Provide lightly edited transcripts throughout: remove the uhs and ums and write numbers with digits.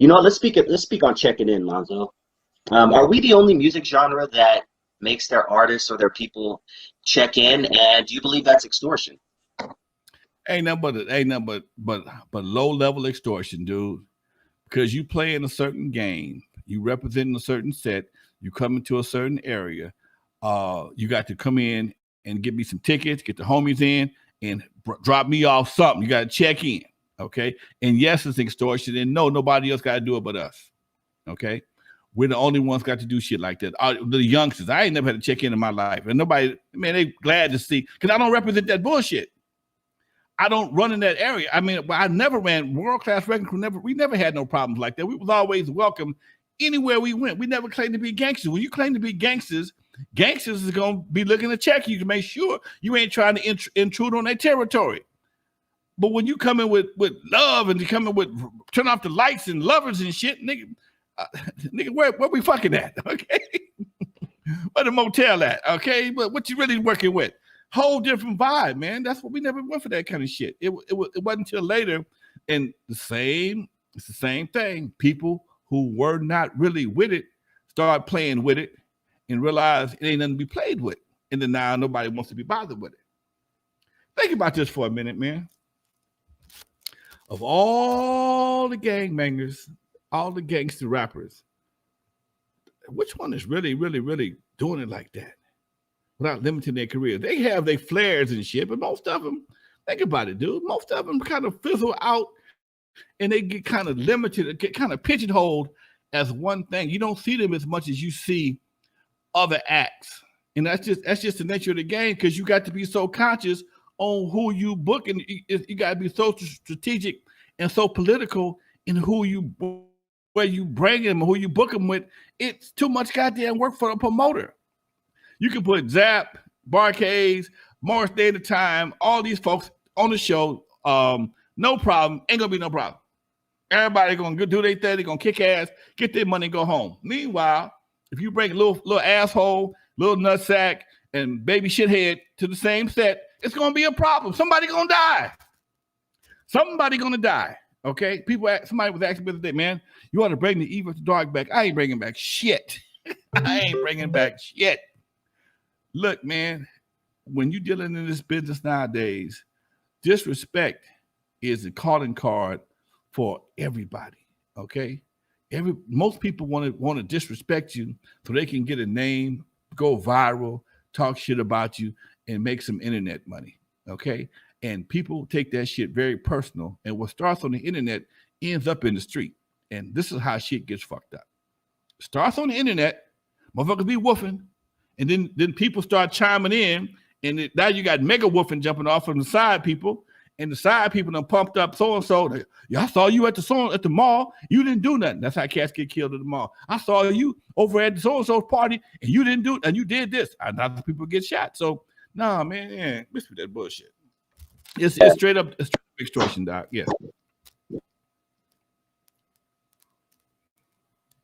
You know, let's speak on checking in, Lonzo. Are we the only music genre that makes their artists or their people check in? And do you believe that's extortion? Ain't nothing but low level extortion, dude. Because you play in a certain game, you represent a certain set, you come into a certain area, you got to come in and get me some tickets, get the homies in, and drop me off something. You got to check in, okay? And yes, it's extortion, and no, nobody else got to do it but us, okay? We're the only ones got to do shit like that. The youngsters, I ain't never had to check in my life, and nobody, man, they glad to see, because I don't represent that bullshit. I don't run in that area. I mean, I never ran World Class Record Crew. We never had no problems like that. We was always welcome anywhere we went. We never claimed to be gangsters. When you claim to be gangsters, gangsters is gonna be looking to check you to make sure you ain't trying to intrude on their territory. But when you come in with love and you come in with turn off the lights and lovers and shit, nigga, where we fucking at? Okay, where the motel at? Okay, but what you really working with? Whole different vibe, man. That's what we never went for that kind of shit. It wasn't until later, and it's the same thing. People who were not really with it start playing with it and realize it ain't nothing to be played with. And then now nobody wants to be bothered with it. Think about this for a minute, man. Of all the gangbangers, all the gangster rappers, which one is really, really, really doing it like that? Without limiting their career. They have their flares and shit, but most of them, think about it, dude. Most of them kind of fizzle out and they get kind of limited, get kind of pigeonholed as one thing. You don't see them as much as you see other acts. And that's just the nature of the game, because you got to be so conscious on who you book, and you got to be so strategic and so political in where you bring them, who you book them with. It's too much goddamn work for a promoter. You can put Zap, Barcades, Morris Day at a Time, all these folks on the show. No problem. Ain't gonna be no problem. Everybody gonna do their thing. They're gonna kick ass, get their money, and go home. Meanwhile, if you bring a little asshole, little nutsack, and baby shithead to the same set, it's gonna be a problem. Somebody gonna die. Somebody gonna die. Okay. Somebody was asking me the other day, man, you ought to bring the Eve After Dark back. I ain't bringing back shit. I ain't bringing back shit. Look, man, when you're dealing in this business nowadays, disrespect is a calling card for everybody. Okay, most people want to disrespect you so they can get a name, go viral, talk shit about you, and make some internet money. Okay, and people take that shit very personal, and what starts on the internet ends up in the street. And this is how shit gets fucked up. Starts on the internet, motherfuckers be woofing. And then people start chiming in, and now you got mega woofing jumping off from the side people, and the side people done pumped up so-and-so. Yeah, I saw you at the mall. You didn't do nothing. That's how cats get killed at the mall. I saw you over at the so-and-so party, and you didn't do it, and you did this. And other people get shot. So, nah, man, miss me that bullshit. It's straight up extortion, Doc. Yes.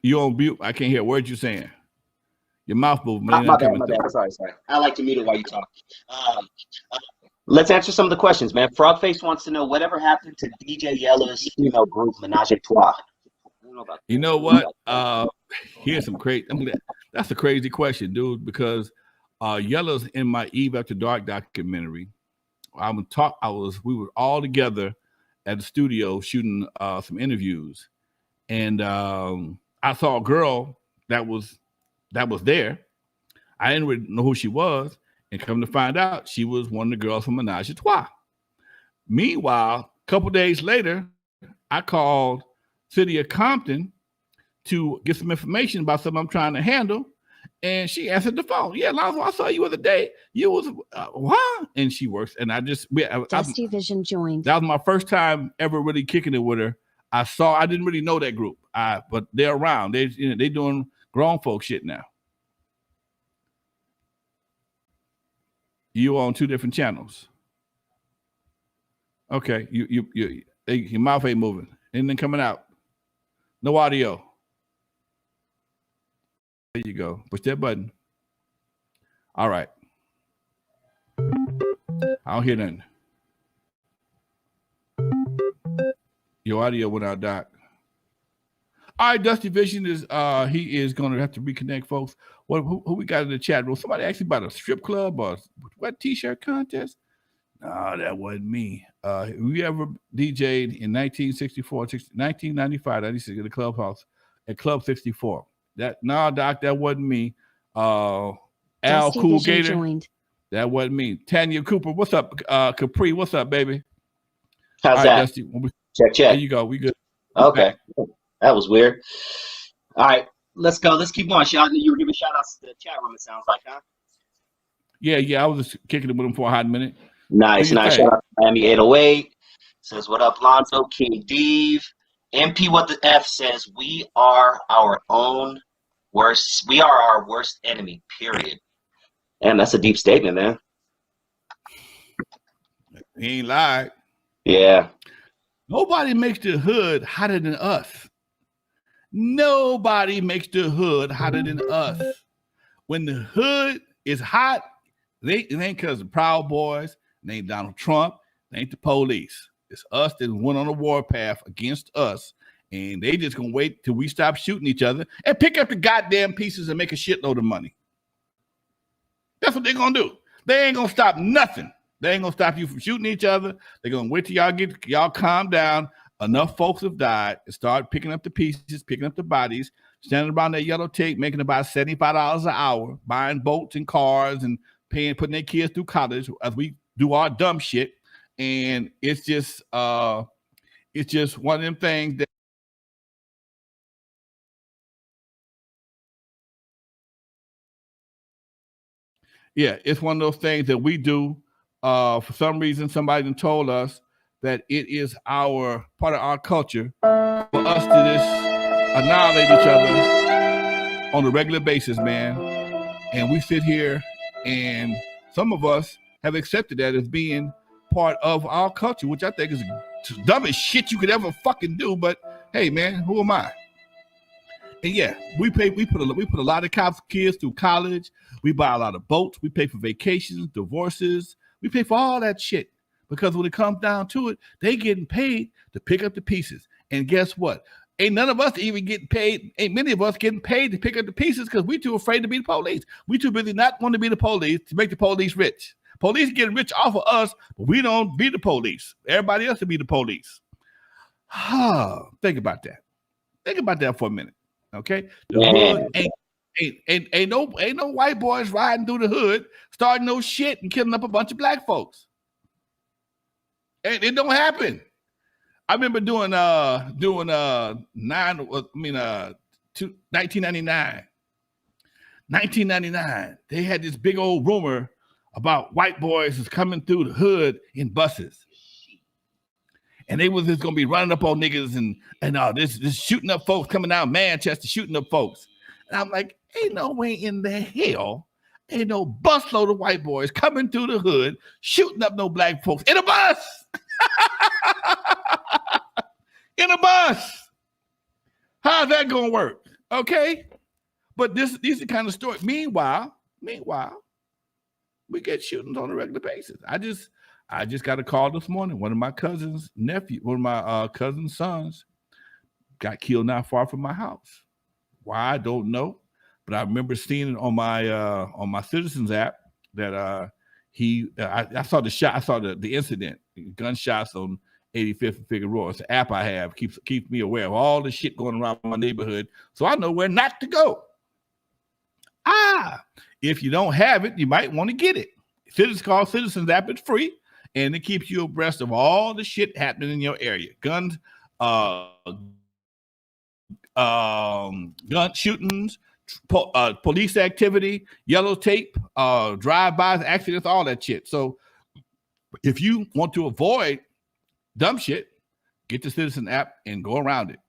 You on mute. I can't hear a word you're saying. Your mouth movement. My bad. Sorry. I like to mute it while you talk. Let's answer some of the questions, man. Frogface wants to know whatever happened to DJ Yella's female group, Menage a Trois. You know what? Here's some crazy. That's a crazy question, dude, because Yella's in my Eve After Dark documentary. We were all together at the studio shooting some interviews, and I saw a girl that was there. I didn't really know who she was, and come to find out, she was one of the girls from Menage a Trois. Meanwhile, a couple days later, I called City of Compton to get some information about something I'm trying to handle, and she answered the phone. Yeah, Lonzo, I saw you the other day. You was what? And she works, and Dusty Vision joined. That was my first time ever really kicking it with her. I didn't really know that group, but they're around. They doing grown folk shit now. You on two different channels. Okay, your mouth ain't moving. Anything coming out? No audio. There you go. Push that button. All right. I don't hear nothing. Your audio went out, Doc. All right, Dusty Vision is he is going to have to reconnect, folks. Who we got in the chat room? Somebody asked me about a strip club or what t-shirt contest? No, that wasn't me. We ever DJ'd in 1964, 1995, 96 in the clubhouse at Club 64. Doc, that wasn't me. Al Dusty Cool Vision Gator. joined. That wasn't me. Tanya Cooper, what's up? Capri, what's up, baby? How's All that? right, Dusty. Check. There you go. We good. Okay. That was weird. All right, let's go. Let's keep going. You were giving shout outs to the chat room, it sounds like, huh? Yeah. I was just kicking it with him for a hot minute. Nice. Shout out to Miami 808. Says, what up, Lonzo, King Dave. MP What the F says, we are our worst enemy, period. And that's a deep statement, man. He ain't lied. Yeah. Nobody makes the hood hotter than us. Nobody makes the hood hotter than us. When the hood is hot, it ain't because of Proud Boys, it ain't Donald Trump, it ain't the police. It's us that went on a warpath against us, and they just gonna wait till we stop shooting each other and pick up the goddamn pieces and make a shitload of money. That's what they're gonna do. They ain't gonna stop nothing. They ain't gonna stop you from shooting each other. They're gonna wait till y'all calm down. Enough folks have died and start picking up the pieces, picking up the bodies, standing around that yellow tape, making about $75 an hour, buying boats and cars and putting their kids through college as we do our dumb shit. And it's just one of them things that it's one of those things that we do. For some reason, somebody told us that it is part of our culture for us to just annihilate each other on a regular basis, man. And we sit here, and some of us have accepted that as being part of our culture, which I think is the dumbest shit you could ever fucking do. But hey, man, who am I? And yeah, we put a lot of cops' kids through college. We buy a lot of boats. We pay for vacations, divorces. We pay for all that shit because when it comes down to it, they getting paid to pick up the pieces. And guess what? Ain't none of us even getting paid. Ain't many of us getting paid to pick up the pieces because we too afraid to be the police. We too busy not want to be the police to make the police rich. Police getting rich off of us, but we don't be the police. Everybody else to be the police. Think about that. Think about that for a minute. Okay, the hood ain't no white boys riding through the hood, starting no shit and killing up a bunch of black folks. And it don't happen. I remember doing 1999. 1999, they had this big old rumor about white boys is coming through the hood in buses. And they was just gonna be running up on niggas and this shooting up folks coming out of Manchester, shooting up folks. And I'm like, ain't no way in the hell, ain't no busload of white boys coming through the hood, shooting up no black folks in a bus. In a bus. How's that gonna work? Okay. But these are the kind of stories. Meanwhile, we get shootings on a regular basis. I just got a call this morning. One of my cousin's cousin's sons got killed not far from my house. Why, I don't know. But I remember seeing it on my Citizens app that I saw the shot, I saw the incident, gunshots on 85th and Figueroa. It's an app I have, keeps me aware of all the shit going around my neighborhood, so I know where not to go. If you don't have it, you might want to get it. Citizens app. It's free, and it keeps you abreast of all the shit happening in your area. Guns, gun shootings, police activity, yellow tape, drive-bys, accidents, all that shit. So if you want to avoid dumb shit, get the Citizen app and go around it.